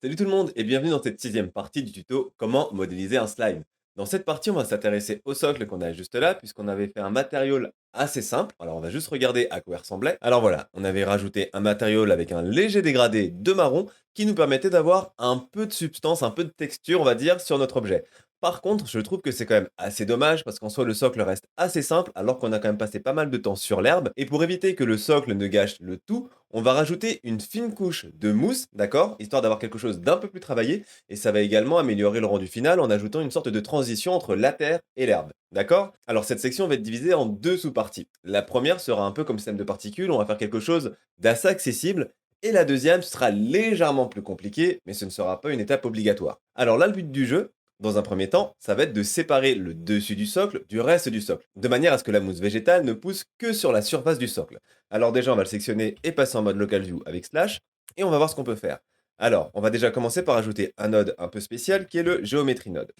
Salut tout le monde et bienvenue dans cette sixième partie du tuto comment modéliser un slime. Dans cette partie, on va s'intéresser au socle qu'on a juste là, puisqu'on avait fait un matériau assez simple. Alors on va juste regarder à quoi il ressemblait. Alors voilà, on avait rajouté un matériau avec un léger dégradé de marron qui nous permettait d'avoir un peu de substance, un peu de texture, on va dire, sur notre objet. Par contre, je trouve que c'est quand même assez dommage parce qu'en soi le socle reste assez simple alors qu'on a quand même passé pas mal de temps sur l'herbe. Et pour éviter que le socle ne gâche le tout, on va rajouter une fine couche de mousse, d'accord? Histoire d'avoir quelque chose d'un peu plus travaillé, et ça va également améliorer le rendu final en ajoutant une sorte de transition entre la terre et l'herbe, d'accord? Alors cette section va être divisée en deux sous-parties. La première sera un peu comme système de particules, on va faire quelque chose d'assez accessible, et la deuxième sera légèrement plus compliquée, mais ce ne sera pas une étape obligatoire. Alors là, le but du jeu, dans un premier temps, ça va être de séparer le dessus du socle du reste du socle, de manière à ce que la mousse végétale ne pousse que sur la surface du socle. Alors déjà, on va le sectionner et passer en mode local view avec slash, et on va voir ce qu'on peut faire. Alors, on va déjà commencer par ajouter un node un peu spécial qui est le géométrie node.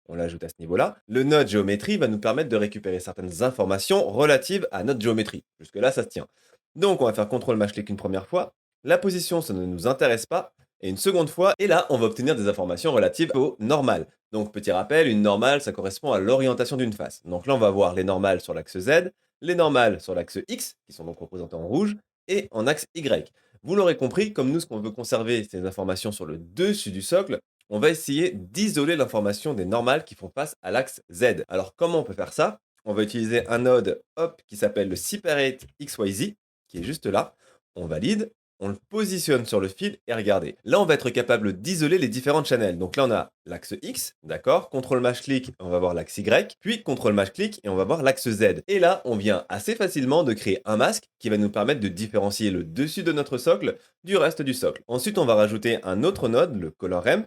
On l'ajoute à ce niveau-là. Le node géométrie va nous permettre de récupérer certaines informations relatives à notre géométrie. Jusque-là, ça se tient. Donc, on va faire CTRL mach clic une première fois. La position, ça ne nous intéresse pas. Et une seconde fois, et là, on va obtenir des informations relatives au normal. Donc, petit rappel, une normale, ça correspond à l'orientation d'une face. Donc là, on va voir les normales sur l'axe Z, les normales sur l'axe X, qui sont donc représentées en rouge, et en axe Y. Vous l'aurez compris, comme nous, ce qu'on veut conserver, ces informations sur le dessus du socle, on va essayer d'isoler l'information des normales qui font face à l'axe Z. Alors, comment on peut faire ça? On va utiliser un node hop, qui s'appelle le Separate XYZ, qui est juste là. On valide, on le positionne sur le fil et regardez. Là, on va être capable d'isoler les différentes channels. Donc là, on a l'axe X, d'accord? CTRL mach clic, on va voir l'axe Y, puis CTRL mach clic et on va voir l'axe Z. Et là, on vient assez facilement de créer un masque qui va nous permettre de différencier le dessus de notre socle du reste du socle. Ensuite, on va rajouter un autre node, le Color Ramp,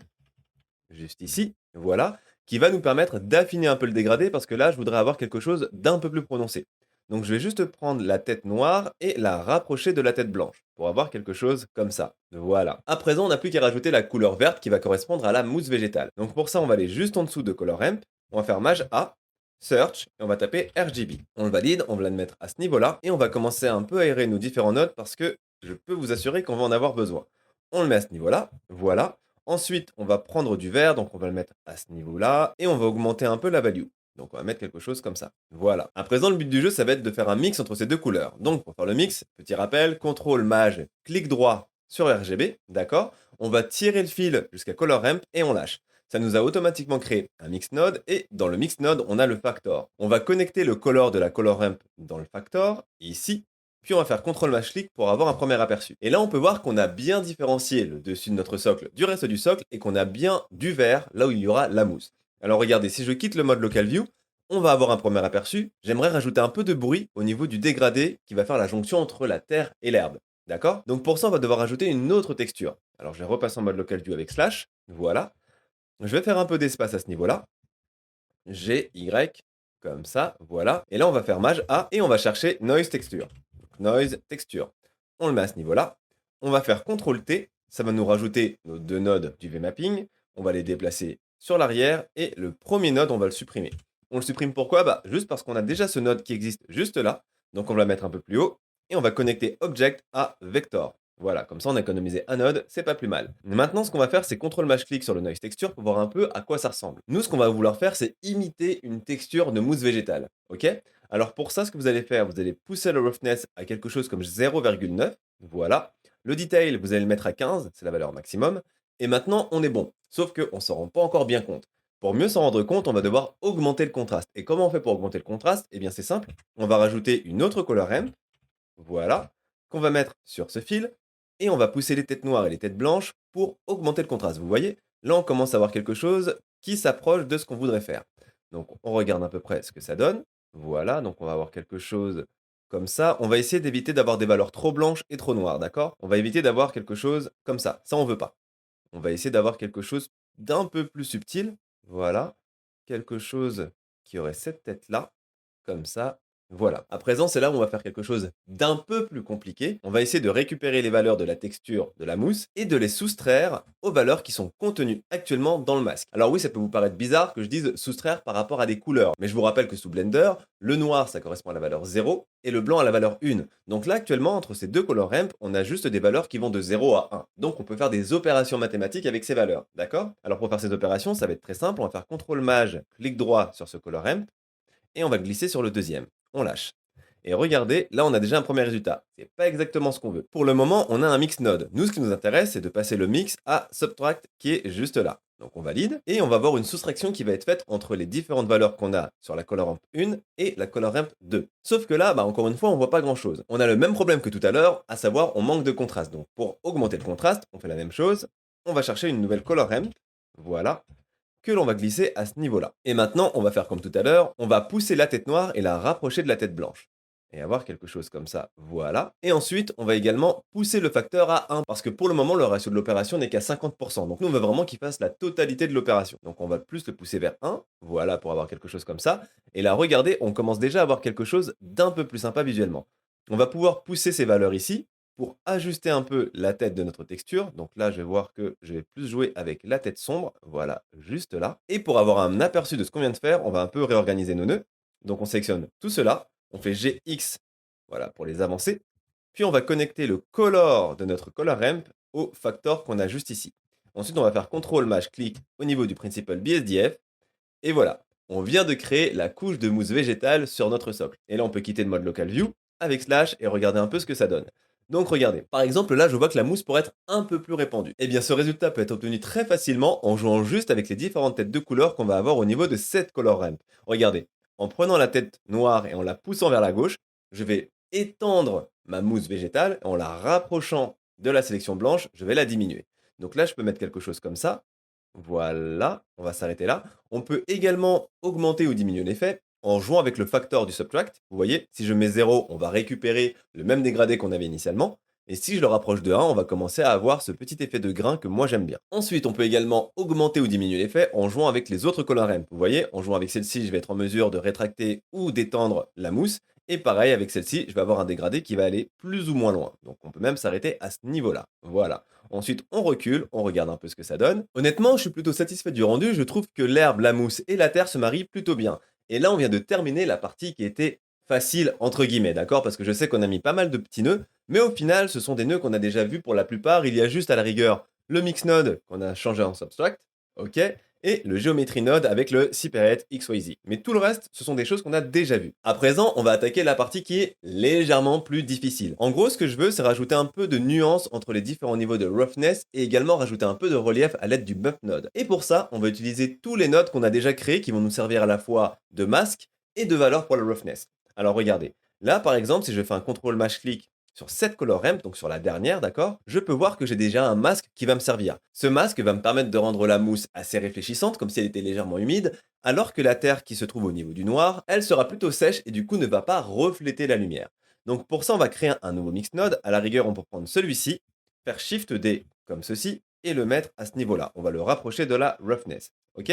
juste ici, voilà, qui va nous permettre d'affiner un peu le dégradé parce que là, je voudrais avoir quelque chose d'un peu plus prononcé. Donc je vais juste prendre la tête noire et la rapprocher de la tête blanche pour avoir quelque chose comme ça. Voilà. À présent, on n'a plus qu'à rajouter la couleur verte qui va correspondre à la mousse végétale. Donc pour ça, on va aller juste en dessous de Color Ramp, on va faire Maj A, Search, et on va taper RGB. On le valide, on va le mettre à ce niveau-là, et on va commencer à un peu aérer nos différents nodes parce que je peux vous assurer qu'on va en avoir besoin. On le met à ce niveau-là, voilà. Ensuite, on va prendre du vert, donc on va le mettre à ce niveau-là, et on va augmenter un peu la value. Donc on va mettre quelque chose comme ça. Voilà. À présent, le but du jeu, ça va être de faire un mix entre ces deux couleurs. Donc pour faire le mix, petit rappel, CTRL Maj, clic droit sur RGB, d'accord? On va tirer le fil jusqu'à Color Ramp et on lâche. Ça nous a automatiquement créé un mix node et dans le mix node, on a le factor. On va connecter le color de la color ramp dans le factor, ici, puis on va faire CTRL mach clic pour avoir un premier aperçu. Et là, on peut voir qu'on a bien différencié le dessus de notre socle du reste du socle et qu'on a bien du vert là où il y aura la mousse. Alors regardez, si je quitte le mode local view, on va avoir un premier aperçu. J'aimerais rajouter un peu de bruit au niveau du dégradé qui va faire la jonction entre la terre et l'herbe. D'accord? Donc pour ça, on va devoir ajouter une autre texture. Alors je vais repasser en mode local view avec slash. Voilà. Je vais faire un peu d'espace à ce niveau-là. G, Y, comme ça, voilà. Et là, on va faire Maj A et on va chercher Noise Texture. Donc, noise Texture. On le met à ce niveau-là. On va faire CTRL T. Ça va nous rajouter nos deux nodes du VMapping. On va les déplacer sur l'arrière et le premier node, on va le supprimer. On le supprime pourquoi? Bah, juste parce qu'on a déjà ce node qui existe juste là. Donc, on va le mettre un peu plus haut et on va connecter Object à Vector. Voilà, comme ça on a économisé un node, c'est pas plus mal. Maintenant, ce qu'on va faire, c'est CTRL mach clic sur le Noise Texture pour voir un peu à quoi ça ressemble. Nous, ce qu'on va vouloir faire, c'est imiter une texture de mousse végétale. Ok? Alors pour ça, ce que vous allez faire, vous allez pousser le roughness à quelque chose comme 0,9. Voilà. Le detail, vous allez le mettre à 15, c'est la valeur maximum. Et maintenant, on est bon. Sauf qu'on ne s'en rend pas encore bien compte. Pour mieux s'en rendre compte, on va devoir augmenter le contraste. Et comment on fait pour augmenter le contraste? Eh bien, c'est simple. On va rajouter une autre color ramp. Voilà. Qu'on va mettre sur ce fil et on va pousser les têtes noires et les têtes blanches pour augmenter le contraste. Vous voyez, là on commence à avoir quelque chose qui s'approche de ce qu'on voudrait faire. Donc on regarde à peu près ce que ça donne. Voilà, donc on va avoir quelque chose comme ça. On va essayer d'éviter d'avoir des valeurs trop blanches et trop noires, d'accord? On va éviter d'avoir quelque chose comme ça. Ça, on veut pas. On va essayer d'avoir quelque chose d'un peu plus subtil. Voilà. Quelque chose qui aurait cette tête-là, comme ça. Voilà. À présent, c'est là où on va faire quelque chose d'un peu plus compliqué. On va essayer de récupérer les valeurs de la texture de la mousse et de les soustraire aux valeurs qui sont contenues actuellement dans le masque. Alors oui, ça peut vous paraître bizarre que je dise soustraire par rapport à des couleurs, mais je vous rappelle que sous Blender, le noir, ça correspond à la valeur 0 et le blanc à la valeur 1. Donc là, actuellement, entre ces deux color ramps, on a juste des valeurs qui vont de 0 à 1. Donc on peut faire des opérations mathématiques avec ces valeurs, d'accord? Alors pour faire ces opérations, ça va être très simple. On va faire CTRL-MAJ, clic droit sur ce color ramp, et on va glisser sur le deuxième. On lâche. Et regardez, là on a déjà un premier résultat. C'est pas exactement ce qu'on veut. Pour le moment, on a un mix node. Nous, ce qui nous intéresse, c'est de passer le mix à subtract qui est juste là. Donc on valide et on va voir une soustraction qui va être faite entre les différentes valeurs qu'on a sur la color ramp 1 et la color ramp 2. Sauf que là, encore une fois, on voit pas grand chose. On a le même problème que tout à l'heure, à savoir on manque de contraste. Donc pour augmenter le contraste, on fait la même chose. On va chercher une nouvelle color ramp. Voilà, que l'on va glisser à ce niveau-là. Et maintenant, on va faire comme tout à l'heure, on va pousser la tête noire et la rapprocher de la tête blanche. Et avoir quelque chose comme ça, voilà. Et ensuite, on va également pousser le facteur à 1, parce que pour le moment, le ratio de l'opération n'est qu'à 50%. Donc nous, on veut vraiment qu'il fasse la totalité de l'opération. Donc on va plus le pousser vers 1, voilà, pour avoir quelque chose comme ça. Et là, regardez, on commence déjà à avoir quelque chose d'un peu plus sympa visuellement. On va pouvoir pousser ces valeurs ici, pour ajuster un peu la tête de notre texture. Donc là, je vais voir que je vais plus jouer avec la tête sombre. Voilà, juste là. Et pour avoir un aperçu de ce qu'on vient de faire, on va un peu réorganiser nos nœuds. Donc on sélectionne tout cela. On fait GX, voilà, pour les avancer. Puis on va connecter le color de notre color ramp au factor qu'on a juste ici. Ensuite, on va faire CTRL-MAJ-clic au niveau du principal BSDF. Et voilà, on vient de créer la couche de mousse végétale sur notre socle. Et là, on peut quitter le mode Local View avec Slash et regarder un peu ce que ça donne. Donc regardez, par exemple là je vois que la mousse pourrait être un peu plus répandue. Eh bien ce résultat peut être obtenu très facilement en jouant juste avec les différentes têtes de couleurs qu'on va avoir au niveau de cette color ramp. Regardez, en prenant la tête noire et en la poussant vers la gauche, je vais étendre ma mousse végétale et en la rapprochant de la sélection blanche, je vais la diminuer. Donc là je peux mettre quelque chose comme ça. Voilà, on va s'arrêter là. On peut également augmenter ou diminuer l'effet en jouant avec le facteur du subtract. Vous voyez, si je mets 0, on va récupérer le même dégradé qu'on avait initialement. Et si je le rapproche de 1, on va commencer à avoir ce petit effet de grain que moi j'aime bien. Ensuite, on peut également augmenter ou diminuer l'effet en jouant avec les autres color ramps. Vous voyez, en jouant avec celle-ci, je vais être en mesure de rétracter ou d'étendre la mousse. Et pareil, avec celle-ci, je vais avoir un dégradé qui va aller plus ou moins loin. Donc on peut même s'arrêter à ce niveau-là. Voilà. Ensuite, on recule, on regarde un peu ce que ça donne. Honnêtement, je suis plutôt satisfait du rendu. Je trouve que l'herbe, la mousse et la terre se marient plutôt bien. Et là, on vient de terminer la partie qui était facile, entre guillemets, d'accord? Parce que je sais qu'on a mis pas mal de petits nœuds, mais au final, ce sont des nœuds qu'on a déjà vus pour la plupart. Il y a juste à la rigueur le mix node qu'on a changé en subtract, ok? Et le géométrie node avec le Cypherette XYZ. Mais tout le reste, ce sont des choses qu'on a déjà vues. À présent, on va attaquer la partie qui est légèrement plus difficile. En gros, ce que je veux, c'est rajouter un peu de nuance entre les différents niveaux de roughness et également rajouter un peu de relief à l'aide du bump node. Et pour ça, on va utiliser tous les nodes qu'on a déjà créés qui vont nous servir à la fois de masque et de valeur pour la roughness. Alors regardez, là par exemple, si je fais un CTRL-MAJ-clic sur cette color ramp, donc sur la dernière, d'accord, je peux voir que j'ai déjà un masque qui va me servir. Ce masque va me permettre de rendre la mousse assez réfléchissante, comme si elle était légèrement humide, alors que la terre qui se trouve au niveau du noir, elle sera plutôt sèche et du coup ne va pas refléter la lumière. Donc pour ça, on va créer un nouveau mix node. À la rigueur, on peut prendre celui-ci, faire Shift D comme ceci, et le mettre à ce niveau-là. On va le rapprocher de la roughness. Ok?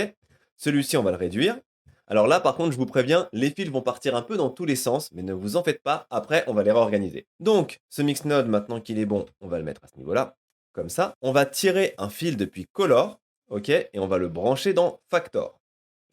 Celui-ci, on va le réduire. Alors là, par contre, je vous préviens, les fils vont partir un peu dans tous les sens, mais ne vous en faites pas, après, on va les réorganiser. Donc, ce mix node, maintenant qu'il est bon, on va le mettre à ce niveau-là, comme ça. On va tirer un fil depuis Color, ok, et on va le brancher dans Factor.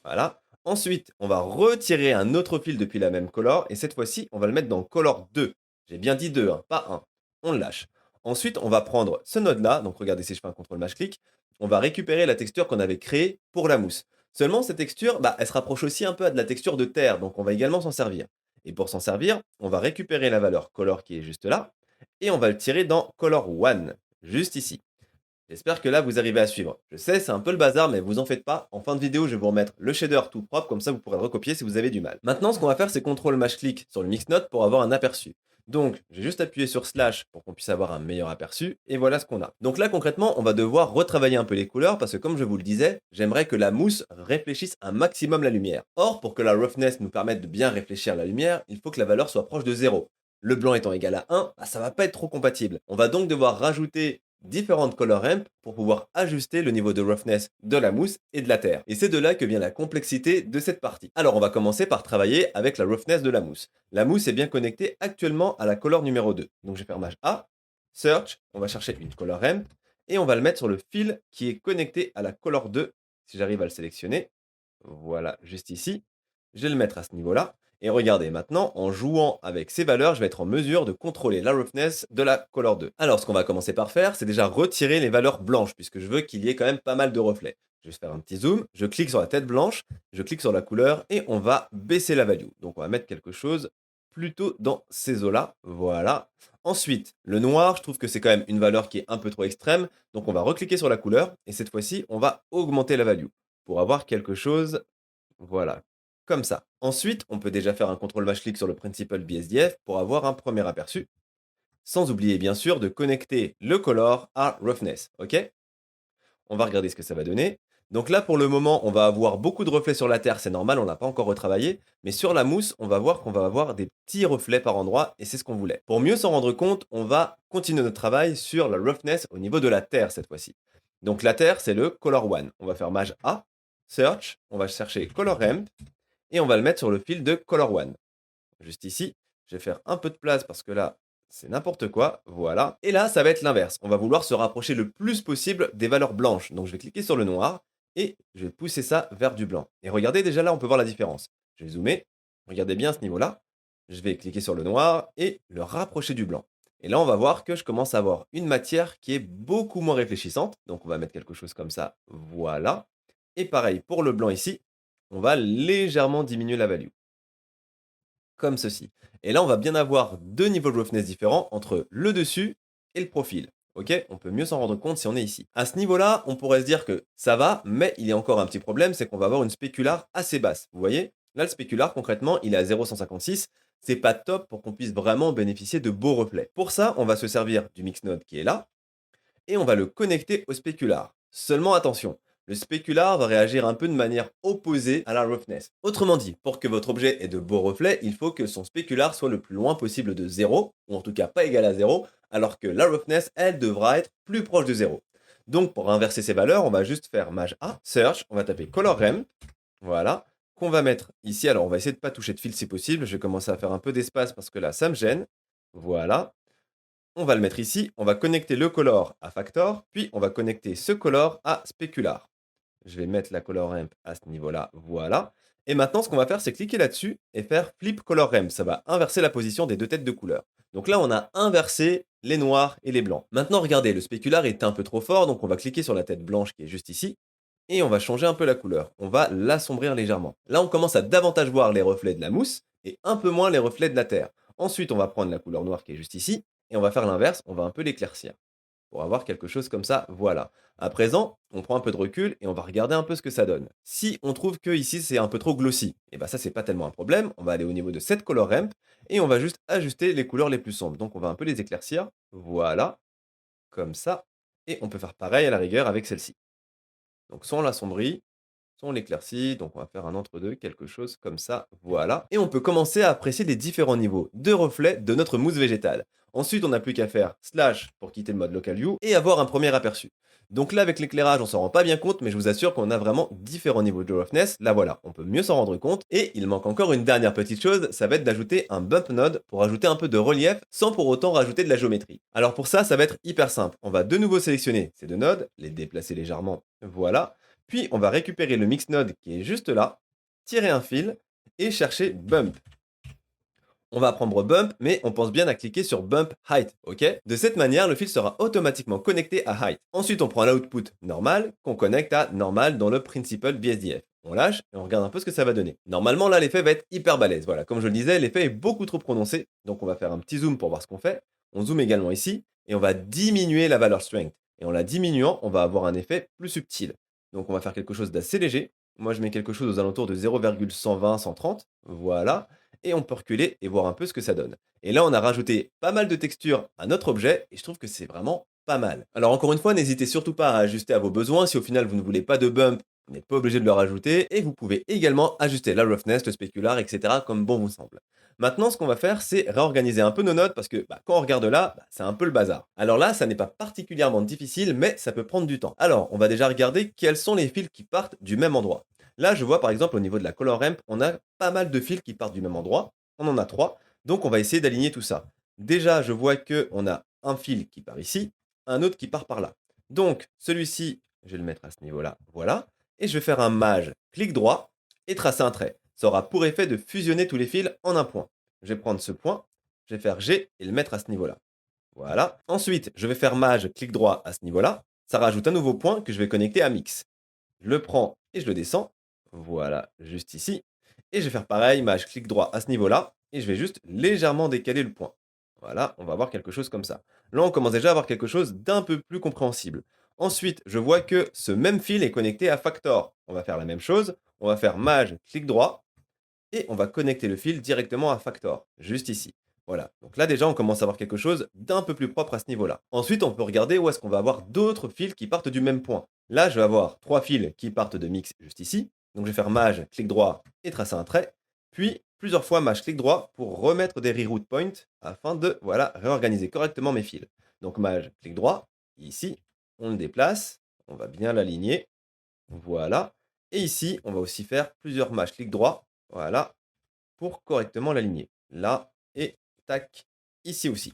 Voilà. Ensuite, on va retirer un autre fil depuis la même Color, et cette fois-ci, on va le mettre dans Color 2. J'ai bien dit 2, hein, pas 1. On le lâche. Ensuite, on va prendre ce node-là, donc regardez si je fais un CTRL-MAJ-clic, on va récupérer la texture qu'on avait créée pour la mousse. Seulement, cette texture, elle se rapproche aussi un peu à de la texture de terre, donc on va également s'en servir. Et pour s'en servir, on va récupérer la valeur color qui est juste là, et on va le tirer dans color 1, juste ici. J'espère que là, vous arrivez à suivre. Je sais, c'est un peu le bazar, mais vous en faites pas. En fin de vidéo, je vais vous remettre le shader tout propre, comme ça vous pourrez le recopier si vous avez du mal. Maintenant, ce qu'on va faire, c'est CTRL-MAJ-clic sur le mix node pour avoir un aperçu. Donc, j'ai juste appuyé sur Slash pour qu'on puisse avoir un meilleur aperçu, et voilà ce qu'on a. Donc là, concrètement, on va devoir retravailler un peu les couleurs, parce que comme je vous le disais, j'aimerais que la mousse réfléchisse un maximum la lumière. Or, pour que la roughness nous permette de bien réfléchir la lumière, il faut que la valeur soit proche de 0. Le blanc étant égal à 1, ça va pas être trop compatible. On va donc devoir rajouter différentes color ramps pour pouvoir ajuster le niveau de roughness de la mousse et de la terre. Et c'est de là que vient la complexité de cette partie. Alors on va commencer par travailler avec la roughness de la mousse. La mousse est bien connectée actuellement à la color numéro 2. Donc je vais faire Maj A, Search, on va chercher une color ramp, et on va le mettre sur le fil qui est connecté à la color 2, si j'arrive à le sélectionner. Voilà, juste ici. Je vais le mettre à ce niveau-là. Et regardez, maintenant, en jouant avec ces valeurs, je vais être en mesure de contrôler la roughness de la color 2. Alors, ce qu'on va commencer par faire, c'est déjà retirer les valeurs blanches, puisque je veux qu'il y ait quand même pas mal de reflets. Je vais faire un petit zoom, je clique sur la tête blanche, je clique sur la couleur, et on va baisser la value. Donc, on va mettre quelque chose plutôt dans ces eaux-là. Voilà. Ensuite, le noir, je trouve que c'est quand même une valeur qui est un peu trop extrême, donc on va recliquer sur la couleur, et cette fois-ci, on va augmenter la value pour avoir quelque chose, voilà, comme ça. Ensuite, on peut déjà faire un contrôle match-click sur le Principal BSDF pour avoir un premier aperçu, sans oublier bien sûr de connecter le color à roughness, ok? On va regarder ce que ça va donner. Donc là, pour le moment, on va avoir beaucoup de reflets sur la terre, c'est normal, on n'a pas encore retravaillé. Mais sur la mousse, on va voir qu'on va avoir des petits reflets par endroit, et c'est ce qu'on voulait. Pour mieux s'en rendre compte, on va continuer notre travail sur la roughness au niveau de la terre cette fois-ci. Donc la terre, c'est le color 1. On va faire Maj A, Search, on va chercher color ramp, et on va le mettre sur le fil de color 1. Juste ici, je vais faire un peu de place parce que là, c'est n'importe quoi, voilà. Et là, ça va être l'inverse. On va vouloir se rapprocher le plus possible des valeurs blanches. Donc je vais cliquer sur le noir et je vais pousser ça vers du blanc. Et regardez, déjà là, on peut voir la différence. Je vais zoomer, regardez bien à ce niveau-là. Je vais cliquer sur le noir et le rapprocher du blanc. Et là, on va voir que je commence à avoir une matière qui est beaucoup moins réfléchissante. Donc on va mettre quelque chose comme ça, voilà. Et pareil, pour le blanc ici, on va légèrement diminuer la value comme ceci. Et là, on va bien avoir deux niveaux de roughness différents entre le dessus et le profil. Ok, on peut mieux s'en rendre compte si on est ici. À ce niveau-là, on pourrait se dire que ça va, mais il y a encore un petit problème, c'est qu'on va avoir une spécular assez basse. Vous voyez, là, le spécular, concrètement, il est à 0,156. C'est pas top pour qu'on puisse vraiment bénéficier de beaux reflets. Pour ça, on va se servir du mix node qui est là, et on va le connecter au spécular. Seulement attention, le spécular va réagir un peu de manière opposée à la roughness. Autrement dit, pour que votre objet ait de beaux reflets, il faut que son spécular soit le plus loin possible de 0, ou en tout cas pas égal à 0, alors que la roughness, elle, devra être plus proche de 0. Donc pour inverser ces valeurs, on va juste faire Maj A, Search, on va taper Color Ramp, voilà, qu'on va mettre ici. Alors on va essayer de ne pas toucher de fil si possible, je vais commencer à faire un peu d'espace parce que là ça me gêne. Voilà, on va le mettre ici, on va connecter le color à factor, puis on va connecter ce color à specular. Je vais mettre la color ramp à ce niveau-là, voilà. Et maintenant, ce qu'on va faire, c'est cliquer là-dessus et faire flip color ramp. Ça va inverser la position des deux têtes de couleur. Donc là, on a inversé les noirs et les blancs. Maintenant, regardez, le spécular est un peu trop fort, donc on va cliquer sur la tête blanche qui est juste ici, et on va changer un peu la couleur. On va l'assombrir légèrement. Là, on commence à davantage voir les reflets de la mousse et un peu moins les reflets de la terre. Ensuite, on va prendre la couleur noire qui est juste ici, et on va faire l'inverse, on va un peu l'éclaircir pour avoir quelque chose comme ça, voilà. À présent, on prend un peu de recul et on va regarder un peu ce que ça donne. Si on trouve que ici c'est un peu trop glossy, et ben ça c'est pas tellement un problème, on va aller au niveau de cette color ramp et on va juste ajuster les couleurs les plus sombres. Donc on va un peu les éclaircir, voilà, comme ça, et on peut faire pareil à la rigueur avec celle-ci. Donc soit on l'assombrit, soit on l'éclaircit, donc on va faire un entre-deux, quelque chose comme ça, voilà. Et on peut commencer à apprécier les différents niveaux de reflets de notre mousse végétale. Ensuite, on n'a plus qu'à faire slash pour quitter le mode local view et avoir un premier aperçu. Donc là, avec l'éclairage, on s'en rend pas bien compte, mais je vous assure qu'on a vraiment différents niveaux de roughness. Là, voilà, on peut mieux s'en rendre compte. Et il manque encore une dernière petite chose, ça va être d'ajouter un bump node pour ajouter un peu de relief sans pour autant rajouter de la géométrie. Alors pour ça va être hyper simple. On va de nouveau sélectionner ces deux nodes, les déplacer légèrement, voilà. Puis on va récupérer le mix node qui est juste là, tirer un fil et chercher bump. On va prendre bump, mais on pense bien à cliquer sur bump height, ok? De cette manière, le fil sera automatiquement connecté à height. Ensuite, on prend l'output normal, qu'on connecte à normal dans le principal BSDF. On lâche et on regarde un peu ce que ça va donner. Normalement, là, l'effet va être hyper balèze. Voilà, comme je le disais, l'effet est beaucoup trop prononcé. Donc, on va faire un petit zoom pour voir ce qu'on fait. On zoome également ici et on va diminuer la valeur strength. Et en la diminuant, on va avoir un effet plus subtil. Donc, on va faire quelque chose d'assez léger. Moi, je mets quelque chose aux alentours de 0,120-130. Voilà, et on peut reculer et voir un peu ce que ça donne. Et là, on a rajouté pas mal de textures à notre objet et je trouve que c'est vraiment pas mal. Alors encore une fois, n'hésitez surtout pas à ajuster à vos besoins. Si au final vous ne voulez pas de bump Vous n'êtes pas obligé de le rajouter et vous pouvez également ajuster la roughness, le spécular, etc. comme bon vous semble. Maintenant, ce qu'on va faire, c'est réorganiser un peu nos notes parce que quand on regarde là, c'est un peu le bazar. Alors là, ça n'est pas particulièrement difficile, mais ça peut prendre du temps. Alors, on va déjà regarder quels sont les fils qui partent du même endroit. Là, je vois par exemple au niveau de la color ramp, on a pas mal de fils qui partent du même endroit. On en a trois, donc on va essayer d'aligner tout ça. Déjà, je vois que on a un fil qui part ici, un autre qui part par là. Donc, celui-ci, je vais le mettre à ce niveau-là, voilà. Et je vais faire un mage, clic droit, et tracer un trait. Ça aura pour effet de fusionner tous les fils en un point. Je vais prendre ce point, je vais faire G et le mettre à ce niveau-là. Voilà. Ensuite, je vais faire mage, clic droit à ce niveau-là. Ça rajoute un nouveau point que je vais connecter à mix. Je le prends et je le descends. Voilà, juste ici. Et je vais faire pareil, mage, clic droit à ce niveau-là. Et je vais juste légèrement décaler le point. Voilà, on va avoir quelque chose comme ça. Là, on commence déjà à avoir quelque chose d'un peu plus compréhensible. Ensuite, je vois que ce même fil est connecté à Factor. On va faire la même chose. On va faire mage, clic droit, et on va connecter le fil directement à Factor, juste ici. Voilà, donc là déjà on commence à avoir quelque chose d'un peu plus propre à ce niveau-là. Ensuite on peut regarder où est-ce qu'on va avoir d'autres fils qui partent du même point. Là je vais avoir trois fils qui partent de mix juste ici. Donc je vais faire mage, clic droit et tracer un trait. Puis plusieurs fois mage, clic droit pour remettre des reroute points afin de voilà, réorganiser correctement mes fils. Donc mage, clic droit, ici, on le déplace, on va bien l'aligner. Voilà. Et ici, on va aussi faire plusieurs mâches clic droit, voilà, pour correctement l'aligner. Là et tac, ici aussi.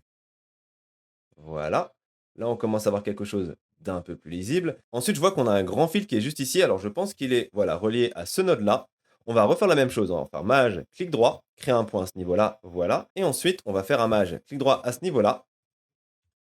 Voilà. Là, on commence à avoir quelque chose d'un peu plus lisible. Ensuite, je vois qu'on a un grand fil qui est juste ici. Alors, je pense qu'il est voilà, relié à ce node-là. On va refaire la même chose. On va faire mage, clic droit, créer un point à ce niveau-là. Voilà. Et ensuite, on va faire un mage, clic droit à ce niveau-là.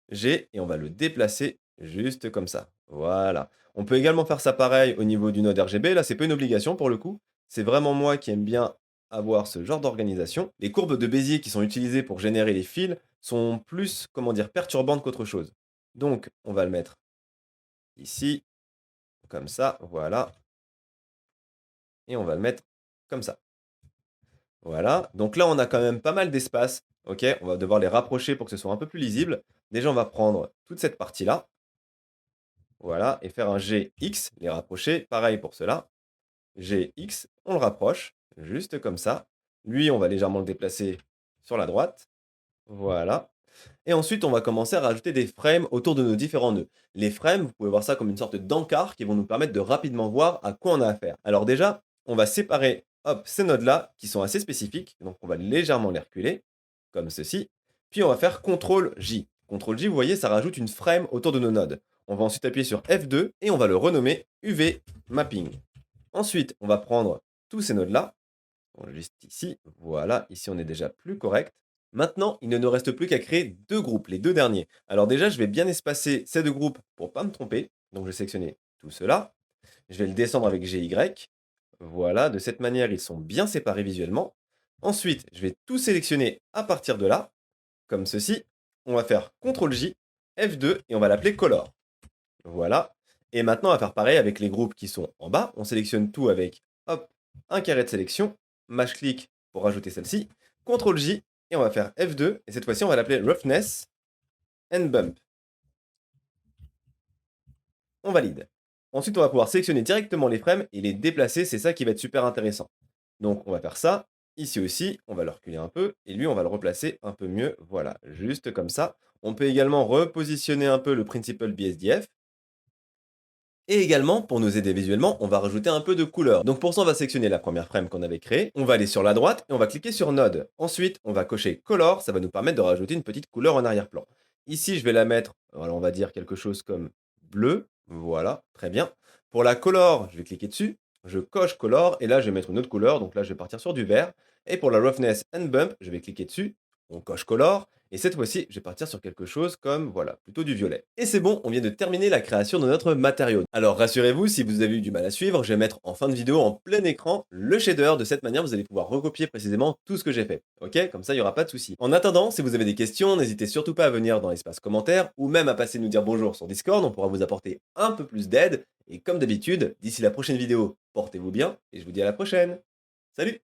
G et on va le déplacer juste comme ça. Voilà. On peut également faire ça pareil au niveau du node RGB. Là, c'est pas une obligation pour le coup. C'est vraiment moi qui aime bien avoir ce genre d'organisation. Les courbes de Bézier qui sont utilisées pour générer les fils sont plus, comment dire, perturbantes qu'autre chose. Donc, on va le mettre ici, comme ça, voilà. Et on va le mettre comme ça. Voilà. Donc là, on a quand même pas mal d'espace. Ok, on va devoir les rapprocher pour que ce soit un peu plus lisible. Déjà, on va prendre toute cette partie-là. Voilà, et faire un GX, les rapprocher. Pareil pour cela. GX, on le rapproche, juste comme ça. Lui, on va légèrement le déplacer sur la droite. Voilà. Et ensuite, on va commencer à rajouter des frames autour de nos différents nœuds. Les frames, vous pouvez voir ça comme une sorte d'encart qui vont nous permettre de rapidement voir à quoi on a affaire. Alors déjà, on va séparer hop, ces nodes-là qui sont assez spécifiques. Donc on va légèrement les reculer, comme ceci. Puis on va faire CTRL-J. CTRL-J, vous voyez, ça rajoute une frame autour de nos nodes. On va ensuite appuyer sur F2 et on va le renommer UV Mapping. Ensuite, on va prendre tous ces nodes-là. Juste ici, voilà, ici on est déjà plus correct. Maintenant, il ne nous reste plus qu'à créer deux groupes, les deux derniers. Alors déjà, je vais bien espacer ces deux groupes pour ne pas me tromper. Donc je vais sélectionner tout cela. Je vais le descendre avec GY. Voilà, de cette manière, ils sont bien séparés visuellement. Ensuite, je vais tout sélectionner à partir de là, comme ceci. On va faire CTRL-J, F2 et on va l'appeler Color. Voilà. Et maintenant, on va faire pareil avec les groupes qui sont en bas. On sélectionne tout avec, hop, un carré de sélection, mâche-clic pour rajouter celle-ci, CTRL-J, et on va faire F2, et cette fois-ci, on va l'appeler Roughness and Bump. On valide. Ensuite, on va pouvoir sélectionner directement les frames et les déplacer, c'est ça qui va être super intéressant. Donc, on va faire ça. Ici aussi, on va le reculer un peu, et lui, on va le replacer un peu mieux. Voilà, juste comme ça. On peut également repositionner un peu le Principal BSDF, et également, pour nous aider visuellement, on va rajouter un peu de couleur. Donc pour ça, on va sélectionner la première frame qu'on avait créée. On va aller sur la droite et on va cliquer sur Node. Ensuite, on va cocher Color. Ça va nous permettre de rajouter une petite couleur en arrière-plan. Ici, je vais la mettre, voilà, on va dire quelque chose comme bleu. Voilà, très bien. Pour la Color, je vais cliquer dessus. Je coche Color et là, je vais mettre une autre couleur. Donc là, je vais partir sur du vert. Et pour la Roughness and Bump, je vais cliquer dessus. On coche Color. Et cette fois-ci, je vais partir sur quelque chose comme, voilà, plutôt du violet. Et c'est bon, on vient de terminer la création de notre matériau. Alors rassurez-vous, si vous avez eu du mal à suivre, je vais mettre en fin de vidéo en plein écran le shader. De cette manière, vous allez pouvoir recopier précisément tout ce que j'ai fait. Ok? Comme ça, il n'y aura pas de souci. En attendant, si vous avez des questions, n'hésitez surtout pas à venir dans l'espace commentaire ou même à passer nous dire bonjour sur Discord. On pourra vous apporter un peu plus d'aide. Et comme d'habitude, d'ici la prochaine vidéo, portez-vous bien et je vous dis à la prochaine. Salut!